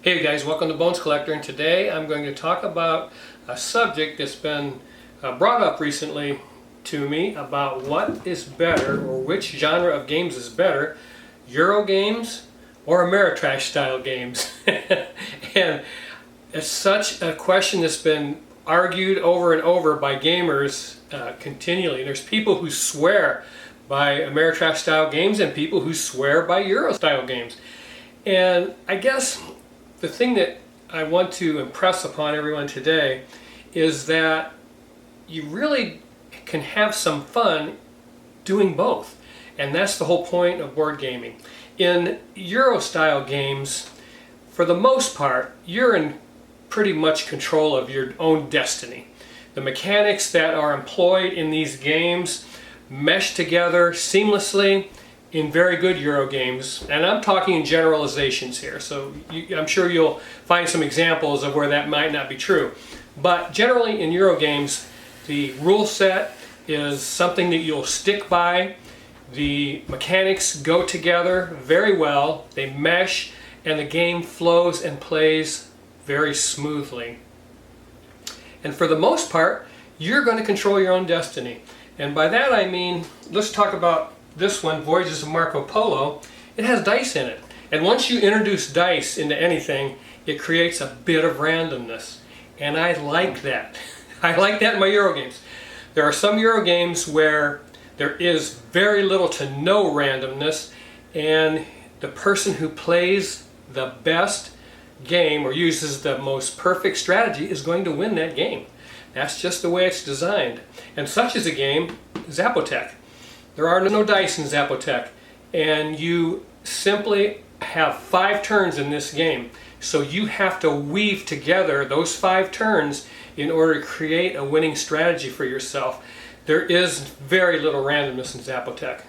Hey guys, welcome to Bones Collector, and today I'm going to talk about a subject that's been brought up recently to me about what is better, or which genre of games is better, Euro games or Ameritrash style games. And it's such a question that's been argued over and over by gamers continually. There's people who swear by Ameritrash style games and people who swear by Euro style games. And I guess the thing that I want to impress upon everyone today is that you really can have some fun doing both. And that's the whole point of board gaming. In Euro style games, for the most part, you're in pretty much control of your own destiny. The mechanics that are employed in these games mesh together seamlessly in very good Euro games, and I'm talking generalizations here, so I'm sure you'll find some examples of where that might not be true. But generally in Euro games, the rule set is something that you'll stick by. The mechanics go together very well, they mesh, and the game flows and plays very smoothly. And for the most part, you're going to control your own destiny. And by that I mean, let's talk about this one, Voyages of Marco Polo. It has dice in it. And once you introduce dice into anything, it creates a bit of randomness. And I like that. I like that in my Euro games. There are some Euro games where there is very little to no randomness, and the person who plays the best game or uses the most perfect strategy is going to win that game. That's just the way it's designed. And such is a game, Zapotec. There are no dice in Zapotec, and you simply have 5 turns in this game. So you have to weave together those 5 turns in order to create a winning strategy for yourself. There is very little randomness in Zapotec.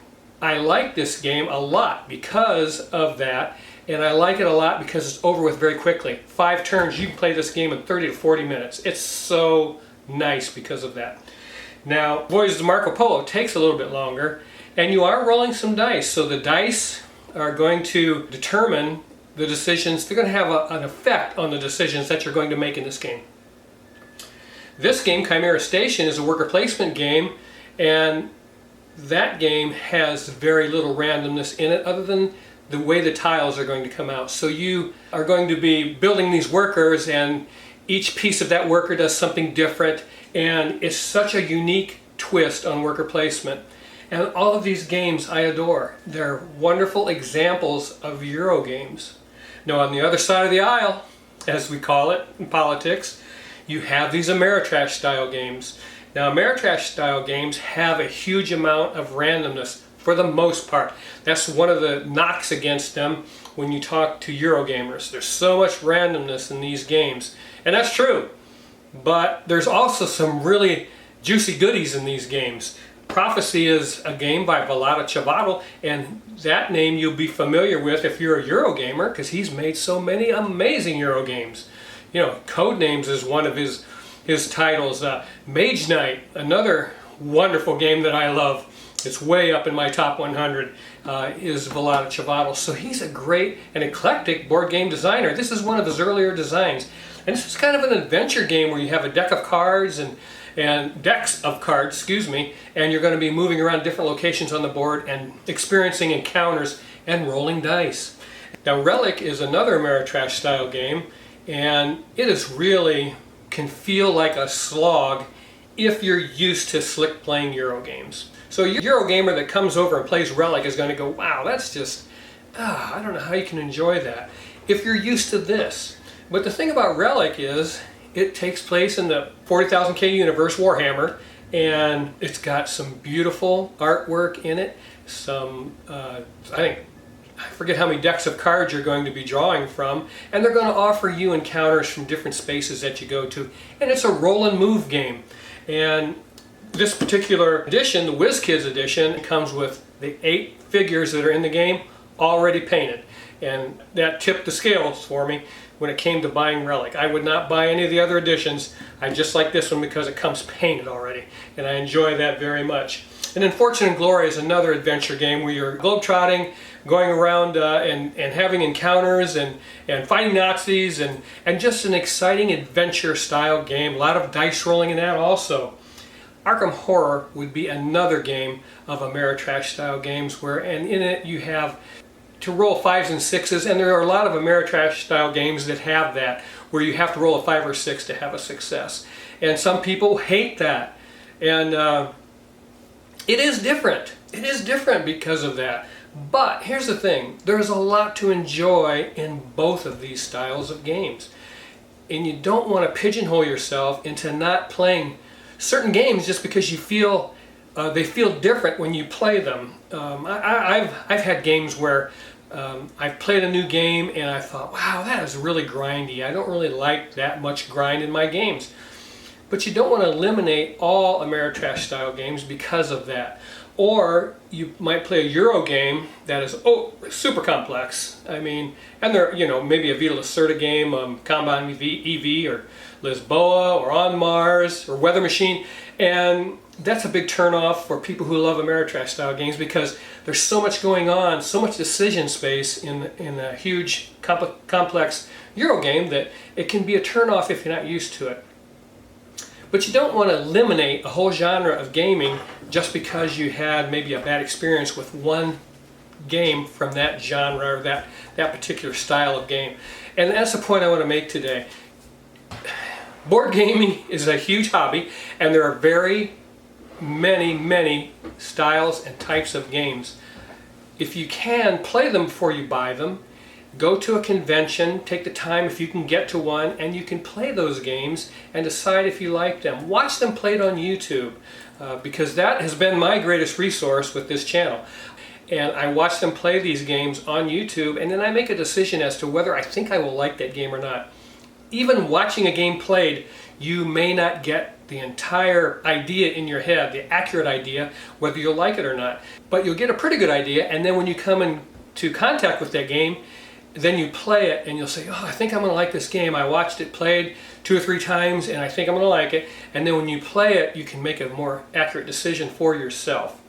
I like this game a lot because of that, and I like it a lot because it's over with very quickly. 5 turns, you can play this game in 30 to 40 minutes. It's so nice because of that. Now, Voyages of Marco Polo takes a little bit longer, and you are rolling some dice, so the dice are going to determine the decisions. They're going to have an effect on the decisions that you're going to make in this game. This game, Chimera Station, is a worker placement game, and that game has very little randomness in it other than the way the tiles are going to come out. So you are going to be building these workers, and each piece of that worker does something different, and it's such a unique twist on worker placement. And all of these games I adore. They're wonderful examples of Euro games. Now on the other side of the aisle, as we call it in politics, you have these Ameritrash style games. Now Ameritrash style games have a huge amount of randomness for the most part. That's one of the knocks against them when you talk to Euro gamers. There's so much randomness in these games. And that's true. But there's also some really juicy goodies in these games. Prophecy is a game by Vlaada Chvátil, and that name you'll be familiar with if you're a Euro gamer, because he's made so many amazing Euro games. You know, Codenames is one of his titles. Mage Knight, another wonderful game that I love. It's way up in my top 100, is Vlaada Chvátil. So he's a great and eclectic board game designer. This is one of his earlier designs. And this is kind of an adventure game where you have a deck of cards and decks of cards, excuse me, and you're going to be moving around different locations on the board and experiencing encounters and rolling dice. Now Relic is another Ameritrash style game, and it is really can feel like a slog if you're used to slick playing Euro games. So a Euro gamer that comes over and plays Relic is going to go, wow, that's just, I don't know how you can enjoy that if you're used to this. But the thing about Relic is it takes place in the 40,000K universe, Warhammer, and it's got some beautiful artwork in it. Some, I forget how many decks of cards you're going to be drawing from, and they're going to offer you encounters from different spaces that you go to. And it's a roll and move game. And this particular edition, the WizKids edition, comes with the 8 figures that are in the game already painted. And that tipped the scales for me when it came to buying Relic. I would not buy any of the other editions. I just like this one because it comes painted already, and I enjoy that very much. And then Fortune and Glory is another adventure game where you're globetrotting, going around and having encounters and fighting Nazis and just an exciting adventure style game. A lot of dice rolling in that also. Arkham Horror would be another game of Ameritrash style games where, and in it you have to roll 5s and 6s, and there are a lot of Ameritrash style games that have that, where you have to roll a 5 or 6 to have a success. And some people hate that. And it is different. It is different because of that. But here's the thing, there's a lot to enjoy in both of these styles of games. And you don't want to pigeonhole yourself into not playing certain games just because you feel they feel different when you play them. I've had games where I've played a new game and I thought, wow, that is really grindy. I don't really like that much grind in my games. But you don't want to eliminate all Ameritrash style games because of that. Or you might play a Euro game that is super complex. I mean, and there, maybe a Vita Lacerda game, Kanban EV or Lisboa or On Mars or Weather Machine, and that's a big turnoff for people who love Ameritrash style games because there's so much going on, so much decision space in a huge complex Euro game that it can be a turnoff if you're not used to it. But you don't want to eliminate a whole genre of gaming just because you had maybe a bad experience with one game from that genre or that particular style of game. And that's the point I want to make today. Board gaming is a huge hobby, and there are very many styles and types of games. If you can, play them before you buy them. Go to a convention, take the time if you can get to one, and you can play those games and decide if you like them. Watch them played on YouTube, because that has been my greatest resource with this channel. And I watch them play these games on YouTube, and then I make a decision as to whether I think I will like that game or not. Even watching a game played, you may not get the entire idea in your head, the accurate idea, whether you'll like it or not. But you'll get a pretty good idea, and then when you come into contact with that game, then you play it and you'll say, oh, I think I'm going to like this game. I watched it played 2 or 3 times and I think I'm going to like it. And then when you play it, you can make a more accurate decision for yourself.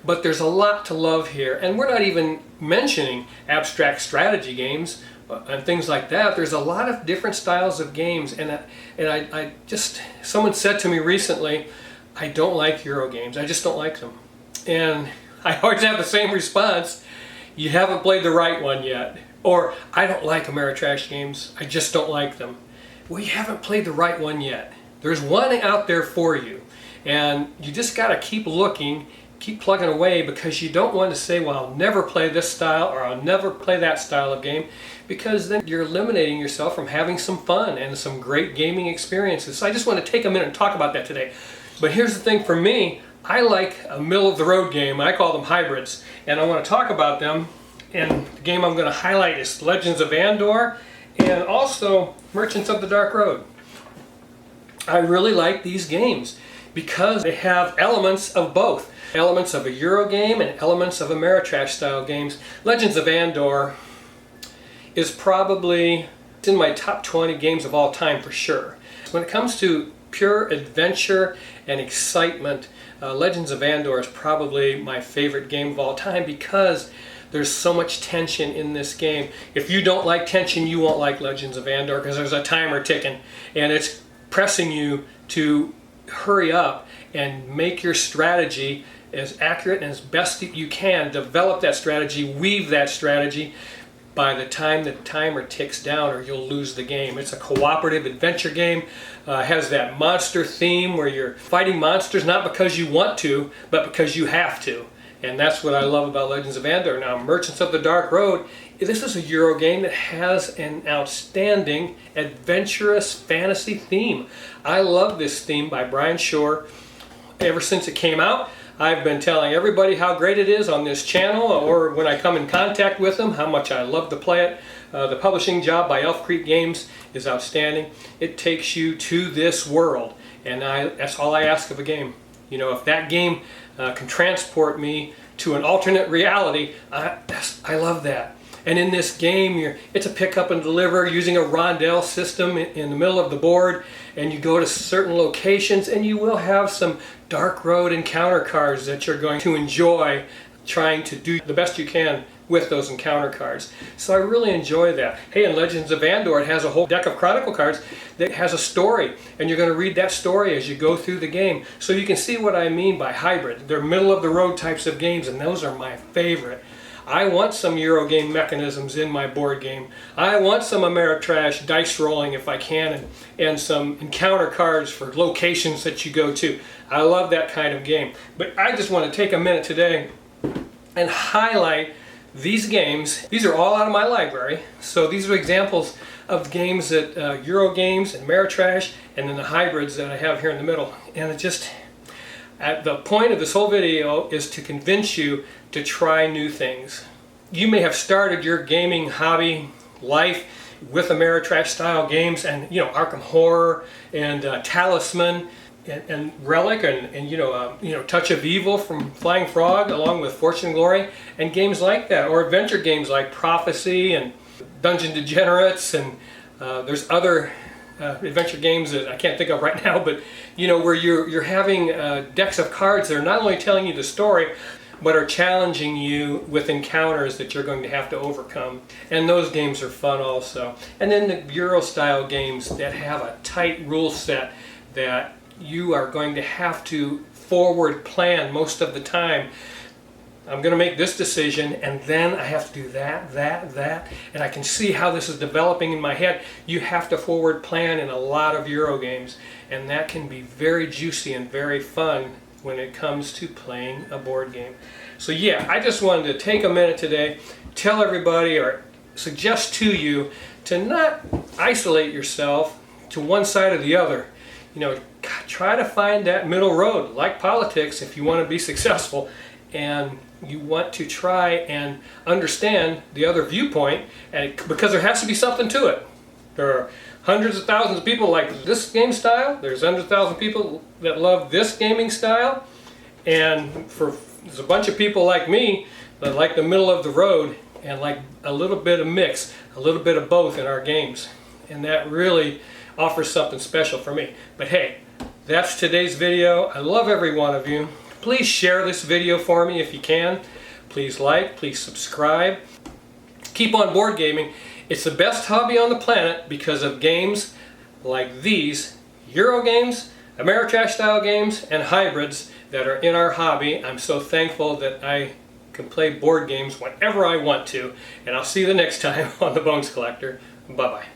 But there's a lot to love here, and we're not even mentioning abstract strategy games and things like that. There's a lot of different styles of games, and I just, someone said to me recently, I don't like Euro games. I just don't like them. And I always have the same response. You haven't played the right one yet. Or, I don't like Ameritrash games, I just don't like them. Well, you haven't played the right one yet. There's one out there for you. And you just got to keep looking, keep plugging away, because you don't want to say, well, I'll never play this style or I'll never play that style of game, because then you're eliminating yourself from having some fun and some great gaming experiences. So I just want to take a minute and talk about that today. But here's the thing for me, I like a middle-of-the-road game. I call them hybrids, and I want to talk about them. And the game I'm going to highlight is Legends of Andor and also Merchants of the Dark Road. I really like these games because they have elements of both. Elements of a Euro game and elements of Ameritrash style games. Legends of Andor is probably in my top 20 games of all time for sure. When it comes to pure adventure and excitement, Legends of Andor is probably my favorite game of all time because there's so much tension in this game. If you don't like tension, you won't like Legends of Andor, because there's a timer ticking and it's pressing you to hurry up and make your strategy as accurate and as best you can. Develop that strategy, weave that strategy by the time the timer ticks down, or you'll lose the game. It's a cooperative adventure game. Has that monster theme where you're fighting monsters not because you want to, but because you have to. And that's what I love about Legends of Andor. Now, Merchants of the Dark Road, this is a Euro game that has an outstanding adventurous fantasy theme. I love this theme by Brian Shore. Ever since it came out, I've been telling everybody how great it is on this channel, or when I come in contact with them, how much I love to play it. The publishing job by Elf Creek Games is outstanding. It takes you to this world, and that's all I ask of a game. You know, if that game can transport me to an alternate reality, I love that. And in this game, it's a pick up and deliver using a rondelle system in the middle of the board, and you go to certain locations and you will have some dark road encounter cards that you're going to enjoy trying to do the best you can with those encounter cards. So I really enjoy that. Hey, in Legends of Andor, it has a whole deck of Chronicle cards that has a story, and you're going to read that story as you go through the game. So you can see what I mean by hybrid. They're middle of the road types of games, and those are my favorite. I want some Eurogame mechanisms in my board game. I want some Ameritrash dice rolling if I can, and some encounter cards for locations that you go to. I love that kind of game. But I just want to take a minute today and highlight these games. These are all out of my library. So these are examples of games that Eurogames and Ameritrash, and then the hybrids that I have here in the middle. And it just, at the point of this whole video is to convince you to try new things. You may have started your gaming hobby life with Ameritrash style games, and Arkham Horror and Talisman and Relic and Touch of Evil from Flying Frog, along with Fortune and Glory and games like that, or adventure games like Prophecy and Dungeon Degenerates, and there's other adventure games that I can't think of right now, but where you're having decks of cards that are not only telling you the story, but are challenging you with encounters that you're going to have to overcome. And those games are fun also. And then the Euro style games that have a tight rule set that you are going to have to forward plan most of the time. I'm going to make this decision, and then I have to do that, and I can see how this is developing in my head. You have to forward plan in a lot of Euro games, and that can be very juicy and very fun when it comes to playing a board game. So yeah, I just wanted to take a minute today, tell everybody or suggest to you to not isolate yourself to one side or the other. Try to find that middle road, like politics, if you want to be successful, and you want to try and understand the other viewpoint, and because there has to be something to it. There are hundreds of thousands of people like this game style, there's hundreds of thousands of people that love this gaming style, and there's a bunch of people like me that like the middle of the road and like a little bit of mix, a little bit of both in our games, and that really offers something special for me. But hey, that's today's video. I love every one of you. Please share this video for me if you can. Please like, please subscribe. Keep on board gaming. It's the best hobby on the planet because of games like these, Euro games, Ameritrash style games, and hybrids that are in our hobby. I'm so thankful that I can play board games whenever I want to. And I'll see you the next time on The Bones Collector. Bye-bye.